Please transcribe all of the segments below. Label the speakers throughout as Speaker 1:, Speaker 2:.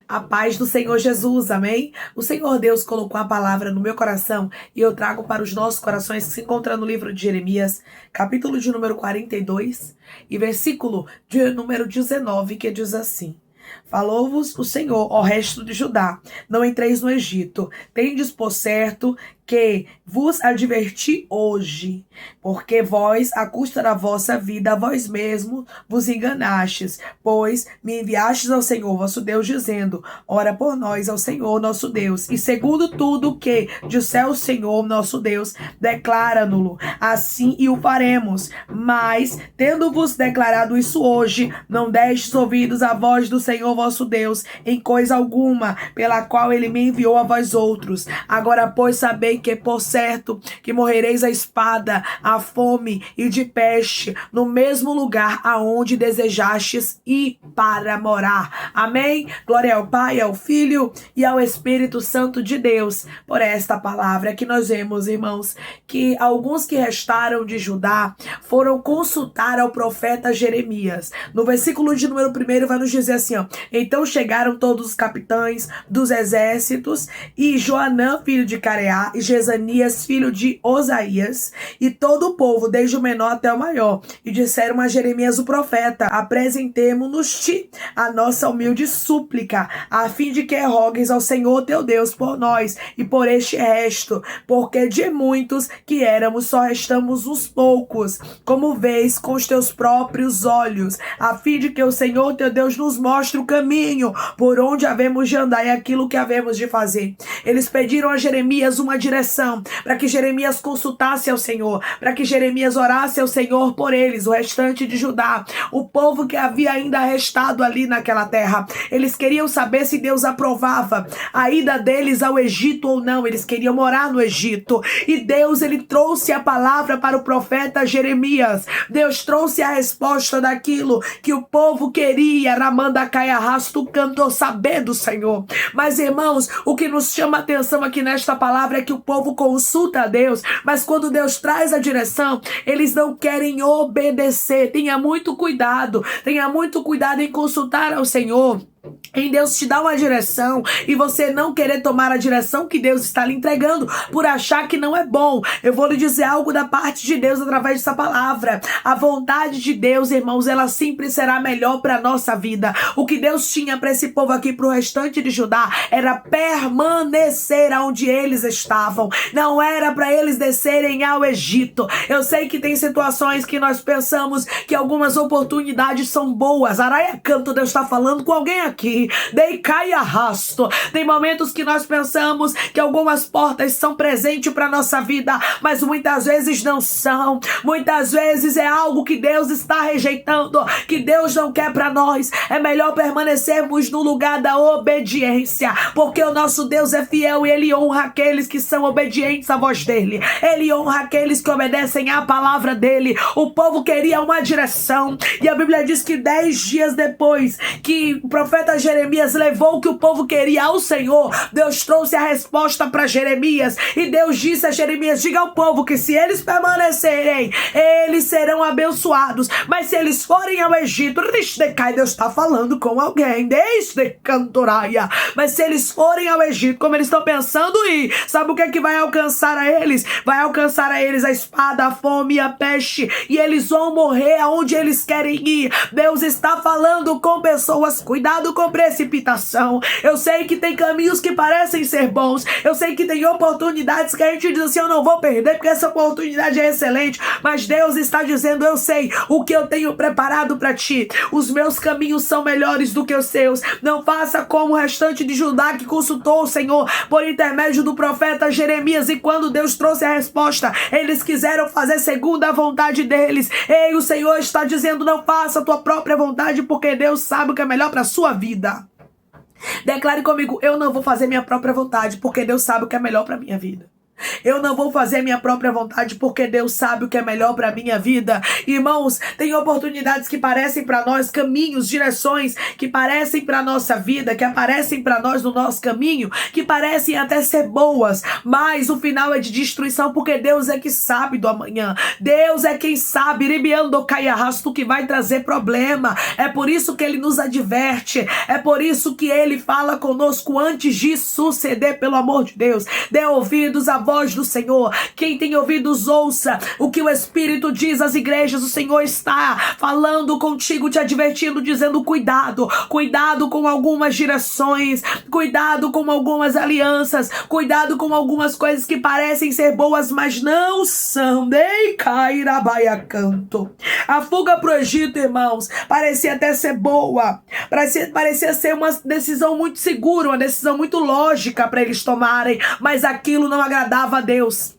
Speaker 1: A paz do Senhor Jesus, amém? O Senhor Deus colocou a palavra no meu coração e eu trago para os nossos corações que se encontra no livro de Jeremias, capítulo de número 42 e versículo de número 19, que diz assim: Falou-vos o Senhor, ó resto de Judá, não entreis no Egito, tendes por certo que vos adverti hoje, porque vós, à custa da vossa vida, vós mesmos vos enganastes, pois me enviastes ao Senhor vosso Deus, dizendo: ora por nós ao Senhor nosso Deus, e segundo tudo que disser o Senhor nosso Deus, declara-no-lo, assim e o faremos. Mas, tendo-vos declarado isso hoje, não destes ouvidos à voz do Senhor vosso Deus, em coisa alguma, pela qual ele me enviou a vós outros. Agora, pois, sabei que por certo que morrereis à espada, à fome e de peste, no mesmo lugar aonde desejastes ir para morar. Amém? Glória ao Pai, ao Filho e ao Espírito Santo de Deus. Por esta palavra que nós vemos, irmãos, que alguns que restaram de Judá foram consultar ao profeta Jeremias. No versículo de número 1 vai nos dizer assim, ó: então chegaram todos os capitães dos exércitos e Joanã, filho de Careá, e Jezanias, filho de Osaías, e todo o povo, desde o menor até o maior, e disseram a Jeremias o profeta: apresentemo-nos-te a nossa humilde súplica, a fim de que rogues ao Senhor teu Deus por nós e por este resto, porque de muitos que éramos só restamos uns poucos, como vês com os teus próprios olhos, a fim de que o Senhor teu Deus nos mostre o caminho por onde havemos de andar e aquilo que havemos de fazer. Eles pediram a Jeremias uma direção, para que Jeremias consultasse ao Senhor, para que Jeremias orasse ao Senhor por eles, o restante de Judá, o povo que havia ainda restado ali naquela terra. Eles queriam saber se Deus aprovava a ida deles ao Egito ou não. Eles queriam morar no Egito, e Deus, ele trouxe a palavra para o profeta Jeremias. Deus trouxe a resposta daquilo que o povo queria. Ramanda Caia Rasto cantou saber do Senhor. Mas, irmãos, o que nos chama a atenção aqui nesta palavra é que o povo consulta a Deus, mas quando Deus traz a direção, eles não querem obedecer. Tenha muito cuidado em consultar ao Senhor, em Deus te dar uma direção e você não querer tomar a direção que Deus está lhe entregando por achar que não é bom. Eu vou lhe dizer algo da parte de Deus através dessa palavra. A vontade de Deus, irmãos, ela sempre será melhor para a nossa vida. O que Deus tinha para esse povo aqui, para o restante de Judá, era permanecer onde eles estavam. Não era para eles descerem ao Egito. Eu sei que tem situações que nós pensamos que algumas oportunidades são boas. Araia Canto, Deus está falando com alguém aqui. Dei cai arrasto. Tem momentos que nós pensamos que algumas portas são presentes para nossa vida, mas muitas vezes não são. Muitas vezes é algo que Deus está rejeitando, que Deus não quer para nós. É melhor permanecermos no lugar da obediência, porque o nosso Deus é fiel e Ele honra aqueles que são obedientes à voz dEle. Ele honra aqueles que obedecem à palavra dEle. O povo queria uma direção, e a Bíblia diz que 10 dias depois que o profeta Jeremias levou o que o povo queria ao Senhor, Deus trouxe a resposta para Jeremias, e Deus disse a Jeremias: diga ao povo que se eles permanecerem, eles serão abençoados, mas se eles forem ao Egito, Deus está falando com alguém, desde Cantoraia, mas se eles forem ao Egito, como eles estão pensando ir, sabe o que é que vai alcançar a eles? Vai alcançar a eles a espada, a fome e a peste, e eles vão morrer aonde eles querem ir. Deus está falando com pessoas. Cuidado com precipitação. Eu sei que tem caminhos que parecem ser bons. Eu sei que tem oportunidades que a gente diz assim: eu não vou perder porque essa oportunidade é excelente. Mas Deus está dizendo: eu sei o que eu tenho preparado para ti. Os meus caminhos são melhores do que os seus. Não faça como o restante de Judá, que consultou o Senhor por intermédio do profeta Jeremias, e quando Deus trouxe a resposta, eles quiseram fazer segundo a vontade deles. Ei, o Senhor está dizendo: não faça a tua própria vontade, porque Deus sabe o que é melhor para a sua vida. Declare comigo: eu não vou fazer minha própria vontade, porque Deus sabe o que é melhor para minha vida. Eu não vou fazer a minha própria vontade, porque Deus sabe o que é melhor para minha vida. Irmãos, tem oportunidades que parecem para nós, caminhos, direções que parecem para nossa vida, que aparecem para nós no nosso caminho, que parecem até ser boas, mas o final é de destruição, porque Deus é que sabe do amanhã. Deus é quem sabe, ribiando caiarrasto, que vai trazer problema. É por isso que Ele nos adverte, é por isso que Ele fala conosco antes de suceder, pelo amor de Deus. Dê ouvidos à voz do Senhor. Quem tem ouvidos, ouça o que o Espírito diz às igrejas. O Senhor está falando contigo, te advertindo, dizendo: cuidado, cuidado com algumas direções, cuidado com algumas alianças, cuidado com algumas coisas que parecem ser boas, mas não são. Dei cairabaia canto. A fuga pro Egito, irmãos, parecia até ser boa, parecia ser uma decisão muito segura, uma decisão muito lógica para eles tomarem, mas aquilo não agradava a Deus.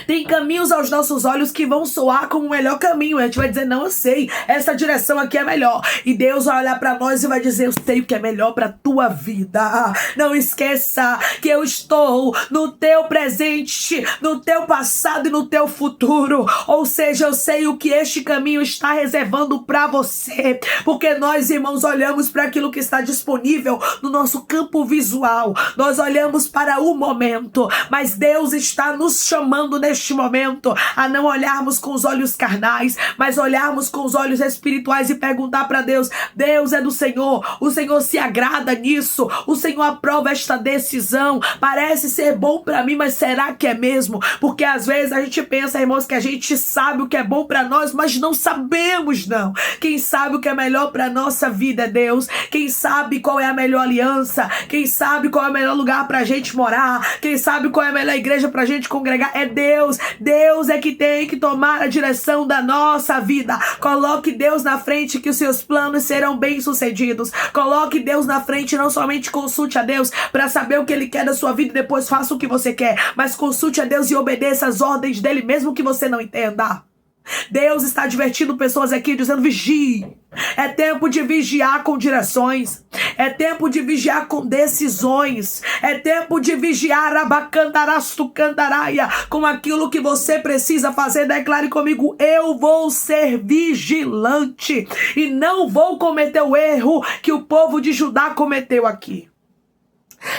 Speaker 1: Tem caminhos aos nossos olhos que vão soar como o melhor caminho. A gente vai dizer: não, eu sei, essa direção aqui é melhor. E Deus vai olhar para nós e vai dizer: eu sei o que é melhor para tua vida. Não esqueça que eu estou no teu presente, no teu passado e no teu futuro. Ou seja, eu sei o que este caminho está reservando para você. Porque nós, irmãos, olhamos para aquilo que está disponível no nosso campo visual. Nós olhamos para o momento. Mas Deus está nos chamando neste momento a não olharmos com os olhos carnais, mas olharmos com os olhos espirituais e perguntar para Deus: Deus é do Senhor, o Senhor se agrada nisso, o Senhor aprova esta decisão, parece ser bom para mim, mas será que é mesmo? Porque às vezes a gente pensa, irmãos, que a gente sabe o que é bom para nós, mas não sabemos, não. Quem sabe o que é melhor para nossa vida é Deus. Quem sabe qual é a melhor aliança, quem sabe qual é o melhor lugar para a gente morar, quem sabe qual é a melhor igreja para a gente congregar, é Deus. Deus é que tem que tomar a direção da nossa vida. Coloque Deus na frente, que os seus planos serão bem-sucedidos. Coloque Deus na frente, não somente consulte a Deus para saber o que Ele quer da sua vida e depois faça o que você quer, mas consulte a Deus e obedeça as ordens dEle, mesmo que você não entenda. Deus está advertindo pessoas aqui, dizendo: vigie. É tempo de vigiar com direções. É tempo de vigiar com decisões. É tempo de vigiar abacandarastucandaraia, com aquilo que você precisa fazer. Declare comigo: eu vou ser vigilante e não vou cometer o erro que o povo de Judá cometeu aqui.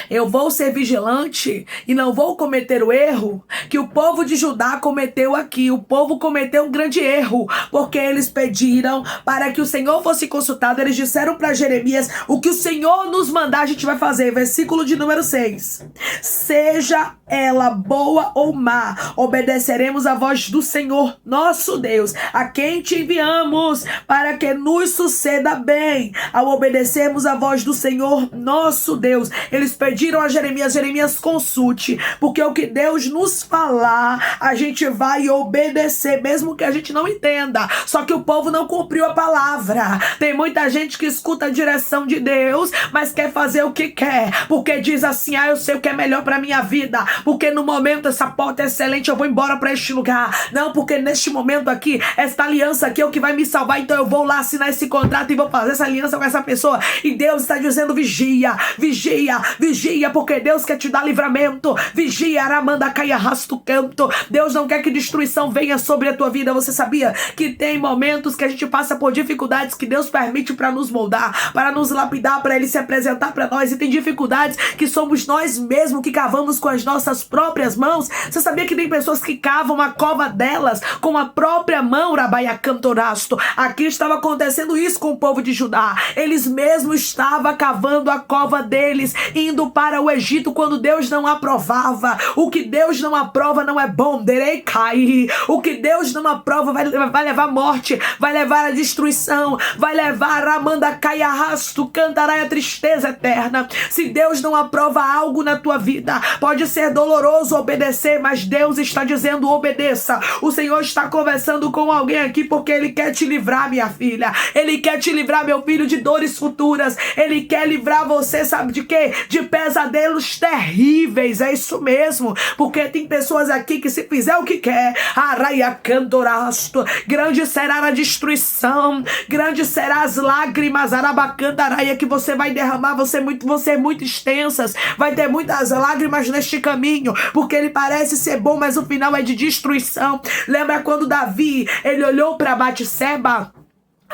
Speaker 1: Eu vou ser vigilante e não vou cometer o erro que o povo de Judá cometeu aqui. O povo cometeu um grande erro, porque eles pediram para que o Senhor fosse consultado. Eles disseram para Jeremias: o que o Senhor nos mandar a gente vai fazer. Versículo de número 6. Seja ela boa ou má, obedeceremos a voz do Senhor nosso Deus, a quem te enviamos, para que nos suceda bem. Ao obedecermos a voz do Senhor nosso Deus, eles pediram a Jeremias: Jeremias, consulte, porque o que Deus nos falar, a gente vai obedecer, mesmo que a gente não entenda. Só que o povo não cumpriu a palavra. Tem muita gente que escuta a direção de Deus, mas quer fazer o que quer, porque diz assim: eu sei o que é melhor para minha vida, porque no momento essa porta é excelente, eu vou embora para este lugar. Não, porque neste momento aqui, esta aliança aqui é o que vai me salvar, então eu vou lá assinar esse contrato e vou fazer essa aliança com essa pessoa. E Deus está dizendo: vigia, vigia, vigia, porque Deus quer te dar livramento. Vigia, aramanda caia rasto canto. Deus não quer que destruição venha sobre a tua vida. Você sabia que tem momentos que a gente passa por dificuldades que Deus permite para nos moldar, para nos lapidar, para Ele se apresentar para nós? E tem dificuldades que somos nós mesmos que cavamos com as nossas próprias mãos. Você sabia que tem pessoas que cavam a cova delas com a própria mão? Rabaia cantorasto. Aqui estava acontecendo isso com o povo de Judá. Eles mesmos estavam cavando a cova deles, indo para o Egito quando Deus não aprovava. O que Deus não aprova não é bom. Derei cai. O que Deus não aprova vai levar morte, vai levar a destruição, vai levar a manda caia rasto, cantará a tristeza eterna. Se Deus não aprova algo na tua vida, pode ser doloroso obedecer, mas Deus está dizendo: obedeça. O Senhor está conversando com alguém aqui porque Ele quer te livrar, minha filha. Ele quer te livrar, meu filho, de dores futuras. Ele quer livrar você, sabe de quê? De pesadelos terríveis, é isso mesmo, porque tem pessoas aqui que se fizer o que quer, araia candorasto, grande será a destruição, grande será as lágrimas, arabacandaraia, que você vai derramar, você muito extensas, vai ter muitas lágrimas neste caminho, porque ele parece ser bom, mas o final é de destruição. Lembra quando Davi, ele olhou para Batseba?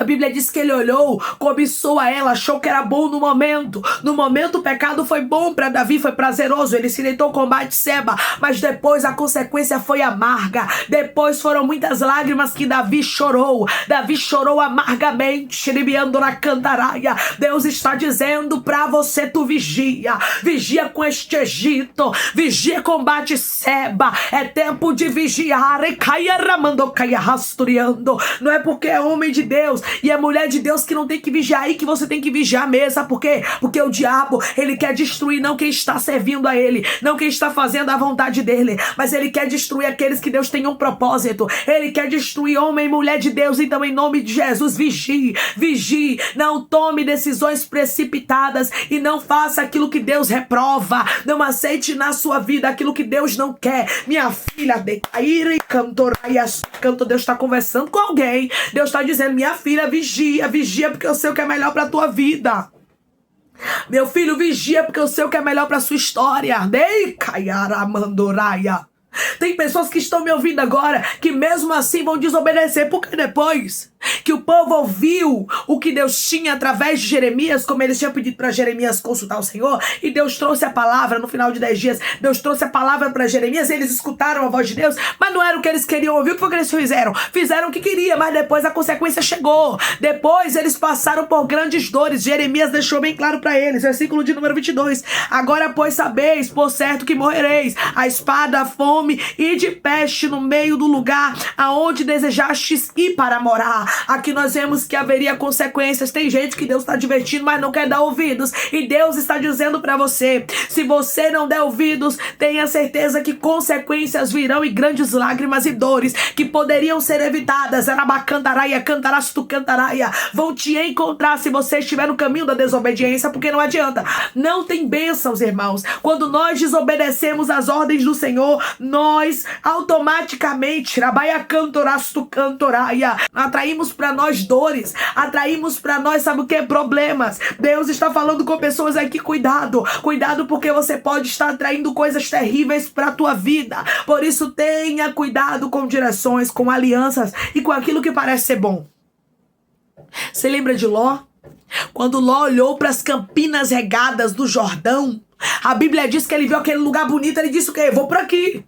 Speaker 1: A Bíblia diz que ele olhou, cobiçou a ela, achou que era bom no momento. No momento o pecado foi bom para Davi, foi prazeroso. Ele se deitou com Batseba, mas depois a consequência foi amarga. Depois foram muitas lágrimas que Davi chorou. Davi chorou amargamente, libiando na cantaraia. Deus está dizendo para você, tu vigia. Vigia com este Egito. Vigia com Batseba. É tempo de vigiar. Não é porque é homem de Deus e é mulher de Deus que não tem que vigiar aí, que você tem que vigiar mesmo. Sabe por quê? Porque o diabo, ele quer destruir não quem está servindo a ele, não quem está fazendo a vontade dele, mas ele quer destruir aqueles que Deus tem um propósito. Ele quer destruir homem e mulher de Deus. Então, em nome de Jesus, vigie, vigie. Não tome decisões precipitadas e não faça aquilo que Deus reprova. Não aceite na sua vida aquilo que Deus não quer. Minha filha, decair e canto, Deus está conversando com alguém. Deus está dizendo, minha filha, vigia, vigia, porque eu sei o que é melhor para a tua vida. Meu filho, vigia, porque eu sei o que é melhor para sua história. Dei caiara mandoraia. Tem pessoas que estão me ouvindo agora que mesmo assim vão desobedecer, porque depois que o povo ouviu o que Deus tinha através de Jeremias, como eles tinham pedido para Jeremias consultar o Senhor, e Deus trouxe a palavra no final de 10 dias, Deus trouxe a palavra para Jeremias, eles escutaram a voz de Deus, mas não era o que eles queriam ouvir. O que foi que eles fizeram? Fizeram o que queria, mas depois a consequência chegou. Depois eles passaram por grandes dores. Jeremias deixou bem claro para eles, versículo de número 22, agora pois sabeis por certo que morrereis, a espada, a fome e de peste no meio do lugar aonde desejastes ir para morar. Aqui nós vemos que haveria consequências. Tem gente que Deus está divertindo, mas não quer dar ouvidos. E Deus está dizendo para você, se você não der ouvidos, tenha certeza que consequências virão, e grandes lágrimas e dores que poderiam ser evitadas, arabacandaraia, cantarastu cantaraia, vão te encontrar se você estiver no caminho da desobediência, porque não adianta. Não tem bênçãos, irmãos. Quando nós desobedecemos as ordens do Senhor, nós automaticamente atraímos para nós dores, atraímos para nós, sabe o que? Problemas. Deus está falando com pessoas aqui, cuidado, cuidado, porque você pode estar atraindo coisas terríveis para a tua vida. Por isso tenha cuidado com direções, com alianças e com aquilo que parece ser bom. Você lembra de Ló? Quando Ló olhou para as campinas regadas do Jordão, a Bíblia diz que ele viu aquele lugar bonito, ele disse o quê? Eu vou por aqui.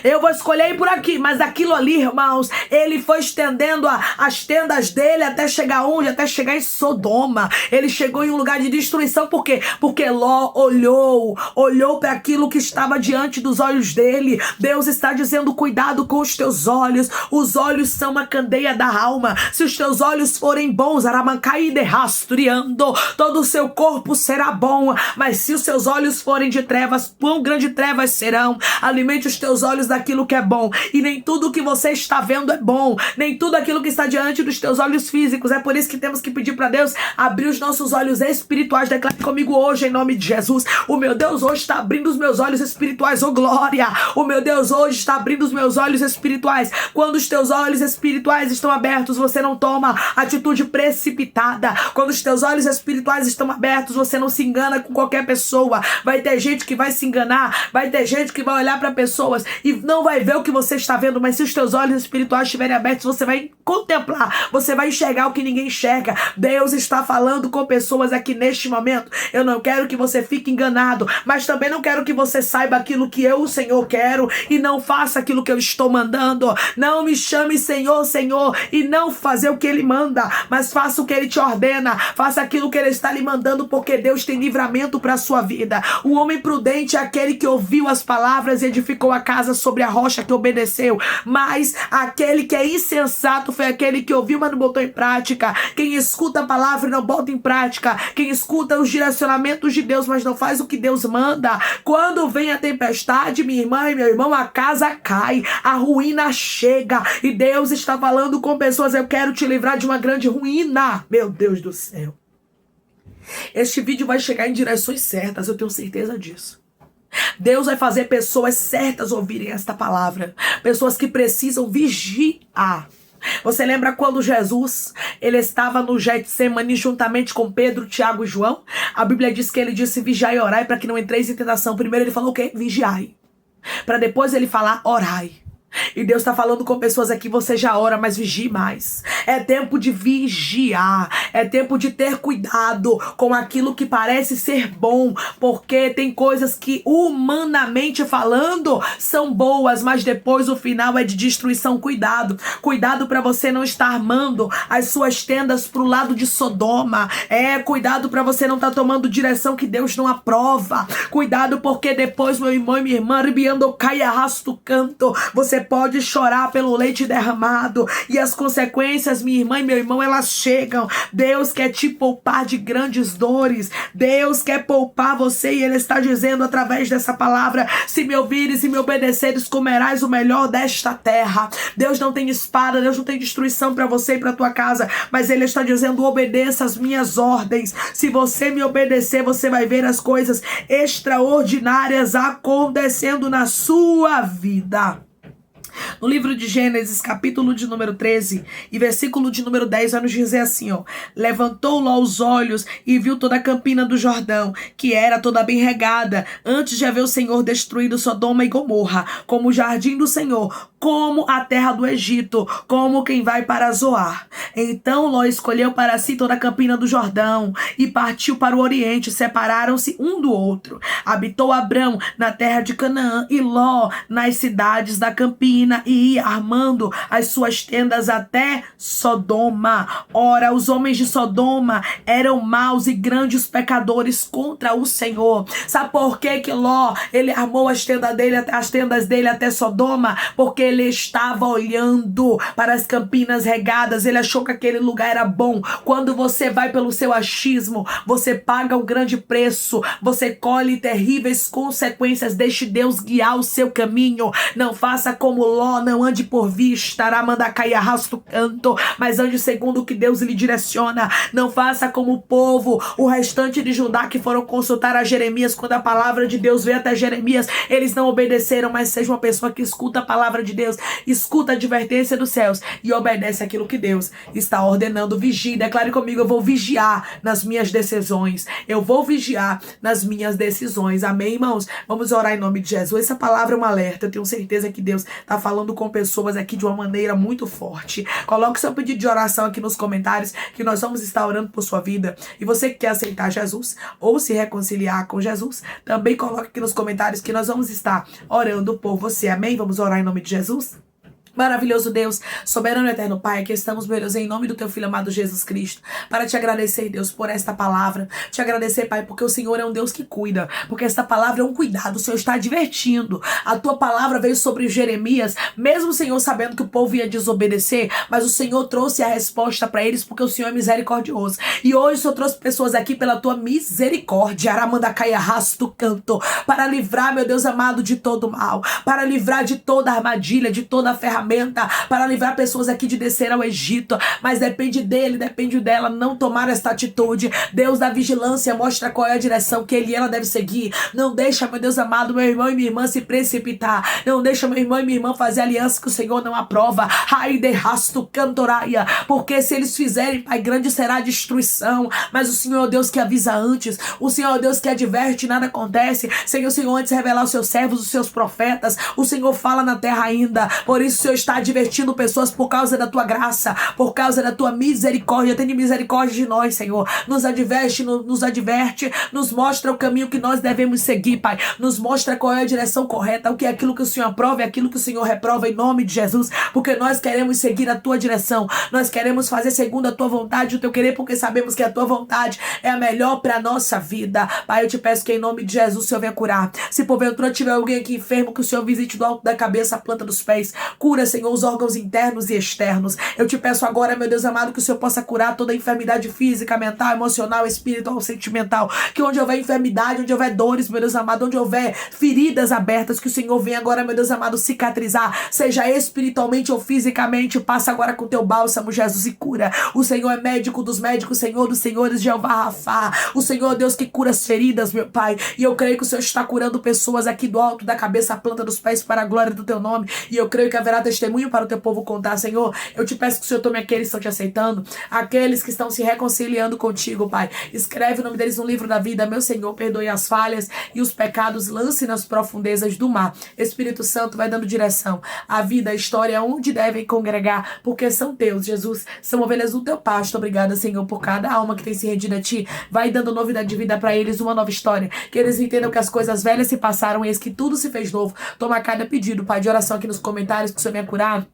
Speaker 1: Eu vou escolher ir por aqui. Mas aquilo ali, irmãos, ele foi estendendo as tendas dele até chegar onde? Até chegar em Sodoma. Ele chegou em um lugar de destruição. Por quê? Porque Ló olhou para aquilo que estava diante dos olhos dele. Deus está dizendo, cuidado com os teus olhos. Os olhos são a candeia da alma. Se os teus olhos forem bons, aramancai de rastreando, todo o seu corpo será bom. Mas se os seus olhos forem de trevas, quão grandes trevas serão? Alimente os teus olhos daquilo que é bom, e nem tudo que você está vendo é bom, nem tudo aquilo que está diante dos teus olhos físicos. É por isso que temos que pedir para Deus abrir os nossos olhos espirituais. Declare comigo hoje, em nome de Jesus: o meu Deus hoje está abrindo os meus olhos espirituais. Oh glória! O meu Deus hoje está abrindo os meus olhos espirituais. Quando os teus olhos espirituais estão abertos, você não toma atitude precipitada. Quando os teus olhos espirituais estão abertos, você não se engana com qualquer pessoa. Vai ter gente que vai se enganar, vai ter gente que vai olhar para pessoas e não vai ver o que você está vendo, mas se os teus olhos espirituais estiverem abertos, você vai contemplar, você vai enxergar o que ninguém enxerga. Deus está falando com pessoas aqui neste momento. Eu não quero que você fique enganado, mas também não quero que você saiba aquilo que eu, o Senhor, quero e não faça aquilo que eu estou mandando. Não me chame Senhor, Senhor, e não fazer o que Ele manda, mas faça o que Ele te ordena, faça aquilo que Ele está lhe mandando, porque Deus tem livramento para a sua vida. O homem prudente é aquele que ouviu as palavras e edificou a casa sobre a rocha, que obedeceu. Mas aquele que é insensato foi aquele que ouviu, mas não botou em prática. Quem escuta a palavra e não bota em prática, quem escuta os direcionamentos de Deus, mas não faz o que Deus manda, quando vem a tempestade, minha irmã e meu irmão, a casa cai, a ruína chega. E Deus está falando com pessoas: eu quero te livrar de uma grande ruína. Meu Deus do céu. Este vídeo vai chegar em direções certas, eu tenho certeza disso. Deus vai fazer pessoas certas ouvirem esta palavra. Pessoas que precisam vigiar. Você lembra quando Jesus, ele estava no Getsemane juntamente com Pedro, Tiago e João? A Bíblia diz que ele disse: vigiai e orai para que não entreis em tentação. Primeiro ele falou o quê? Vigiai. Para depois ele falar: orai. E Deus está falando com pessoas aqui: você já ora, mas vigie mais. É tempo de vigiar. É tempo de ter cuidado com aquilo que parece ser bom, porque tem coisas que, humanamente falando, são boas, mas depois o final é de destruição. Cuidado. Cuidado para você não estar armando as suas tendas pro lado de Sodoma. Cuidado para você não estar tomando direção que Deus não aprova. Cuidado, porque depois, meu irmão e minha irmã, ribiando cai arrasto canto, você pode chorar pelo leite derramado, e as consequências, minha irmã e meu irmão, elas chegam. Deus quer te poupar de grandes dores. Deus quer poupar você, e Ele está dizendo através dessa palavra: se me ouvires e me obedeceres, comerás o melhor desta terra. Deus não tem espada, Deus não tem destruição para você e para tua casa, mas Ele está dizendo: obedeça as minhas ordens. Se você me obedecer, você vai ver as coisas extraordinárias acontecendo na sua vida. No livro de Gênesis, capítulo de número 13 e versículo de número 10, vai nos dizer assim, ó: levantou Ló os olhos e viu toda a campina do Jordão, que era toda bem regada, antes de haver o Senhor destruído Sodoma e Gomorra, como o jardim do Senhor, como a terra do Egito, como quem vai para Zoar. Então Ló escolheu para si toda a campina do Jordão e partiu para o oriente. Separaram-se um do outro. Habitou Abrão na terra de Canaã e Ló nas cidades da campina, e ia armando as suas tendas até Sodoma. Ora, os homens de Sodoma eram maus e grandes pecadores contra o Senhor. Sabe por que Ló, ele armou as tendas dele até Sodoma? Porque ele estava olhando para as campinas regadas. Ele achou que aquele lugar era bom. Quando você vai pelo seu achismo, você paga um grande preço, você colhe terríveis consequências. Deixe Deus guiar o seu caminho. Não faça como Ló, não ande por vista, aramandacai arrasto canto, mas ande segundo o que Deus lhe direciona. Não faça como o povo, o restante de Judá, que foram consultar a Jeremias quando a palavra de Deus veio até Jeremias. Eles não obedeceram, mas seja uma pessoa que escuta a palavra de Deus, escuta a advertência dos céus e obedece aquilo que Deus está ordenando. Vigie, declare comigo: eu vou vigiar nas minhas decisões. Eu vou vigiar nas minhas decisões. Amém, irmãos? Vamos orar em nome de Jesus. Essa palavra é um alerta. Eu tenho certeza que Deus está falando com pessoas aqui de uma maneira muito forte. Coloque seu pedido de oração aqui nos comentários, que nós vamos estar orando por sua vida. E você que quer aceitar Jesus ou se reconciliar com Jesus, também coloque aqui nos comentários, que nós vamos estar orando por você. Amém? Vamos orar em nome de Jesus? Maravilhoso Deus, soberano e eterno Pai, aqui estamos, meu Deus, em nome do teu Filho amado Jesus Cristo, para te agradecer, Deus, por esta palavra. Te agradecer, Pai, porque o Senhor é um Deus que cuida, porque esta palavra é um cuidado. O Senhor está advertindo. A tua palavra veio sobre Jeremias, mesmo o Senhor sabendo que o povo ia desobedecer, mas o Senhor trouxe a resposta para eles, porque o Senhor é misericordioso. E hoje o Senhor trouxe pessoas aqui pela tua misericórdia, aramandacai arrasto canto, para livrar, meu Deus amado, de todo mal, para livrar de toda armadilha, de toda ferramenta, para livrar pessoas aqui de descer ao Egito. Mas depende dele, depende dela não tomar esta atitude. Deus da vigilância mostra qual é a direção que ele e ela deve seguir. Não deixa, meu Deus amado, meu irmão e minha irmã se precipitar. Não deixa, meu irmão e minha irmã, fazer aliança que o Senhor não aprova. Ai de rasto cantoraia, porque se eles fizerem, Pai, grande será a destruição. Mas o Senhor é o Deus que avisa antes. O Senhor é o Deus que adverte e nada acontece. Sem o Senhor antes revelar os seus servos, os seus profetas, o Senhor fala na terra ainda. Por isso o Senhor está advertindo pessoas por causa da tua graça, por causa da tua misericórdia. Tenha misericórdia de nós, Senhor. Nos adverte, nos mostra o caminho que nós devemos seguir, Pai. Nos mostra qual é a direção correta, o que é aquilo que o Senhor aprova e aquilo que o Senhor reprova, em nome de Jesus, porque nós queremos seguir a tua direção. Nós queremos fazer segundo a tua vontade, o teu querer, porque sabemos que a tua vontade é a melhor para a nossa vida. Pai, eu te peço que em nome de Jesus o Senhor venha curar. Se porventura tiver alguém aqui enfermo, que o Senhor visite do alto da cabeça à planta dos pés. Cura cura, Senhor, os órgãos internos e externos. Eu te peço agora, meu Deus amado, que o Senhor possa curar toda enfermidade física, mental, emocional, espiritual, sentimental. Que onde houver enfermidade, onde houver dores, meu Deus amado, onde houver feridas abertas, que o Senhor venha agora, meu Deus amado, cicatrizar, seja espiritualmente ou fisicamente. Passa agora com teu bálsamo, Jesus, e cura. O Senhor é médico dos médicos, Senhor dos senhores, Jeová Rafá. O Senhor é Deus que cura as feridas, meu Pai. E eu creio que o Senhor está curando pessoas aqui do alto da cabeça à planta dos pés para a glória do teu nome. E eu creio que haverá testemunho para o teu povo contar, Senhor. Eu te peço que o Senhor tome aqueles que estão te aceitando, aqueles que estão se reconciliando contigo, Pai. Escreve o nome deles no livro da vida, meu Senhor. Perdoe as falhas e os pecados, lance nas profundezas do mar. Espírito Santo vai dando direção. A vida, a história, onde devem congregar, porque são teus, Jesus. São ovelhas do teu pasto. Obrigada, Senhor, por cada alma que tem se rendido a ti. Vai dando novidade de vida para eles, uma nova história. Que eles entendam que as coisas velhas se passaram, eis que tudo se fez novo. Toma cada pedido, Pai, de oração aqui nos comentários, que o Senhor venha curar,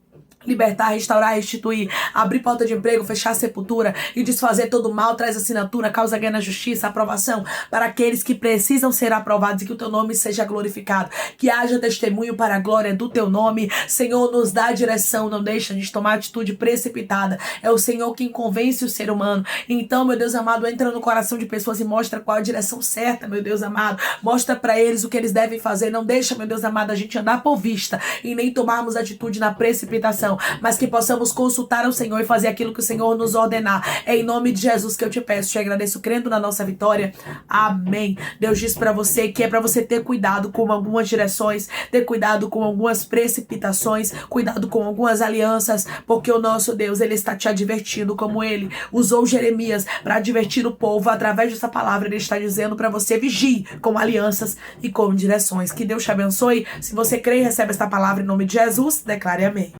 Speaker 1: libertar, restaurar, restituir, abrir porta de emprego, fechar a sepultura e desfazer todo o mal. Traz assinatura, causa ganha na justiça, aprovação para aqueles que precisam ser aprovados, e que o teu nome seja glorificado, que haja testemunho para a glória do teu nome. Senhor, nos dá direção, não deixa a gente tomar atitude precipitada. É o Senhor quem convence o ser humano. Então, meu Deus amado, entra no coração de pessoas e mostra qual a direção certa, meu Deus amado. Mostra para eles o que eles devem fazer. Não deixa, meu Deus amado, a gente andar por vista e nem tomarmos atitude na precipitação, mas que possamos consultar o Senhor e fazer aquilo que o Senhor nos ordenar. É em nome de Jesus que eu te peço, te agradeço, crendo na nossa vitória. Amém. Deus diz para você que é para você ter cuidado com algumas direções, ter cuidado com algumas precipitações, cuidado com algumas alianças, porque o nosso Deus, ele está te advertindo, como ele usou Jeremias para advertir o povo. Através dessa palavra, ele está dizendo para você: vigie com alianças e com direções. Que Deus te abençoe. Se você crê e recebe esta palavra em nome de Jesus, declare amém.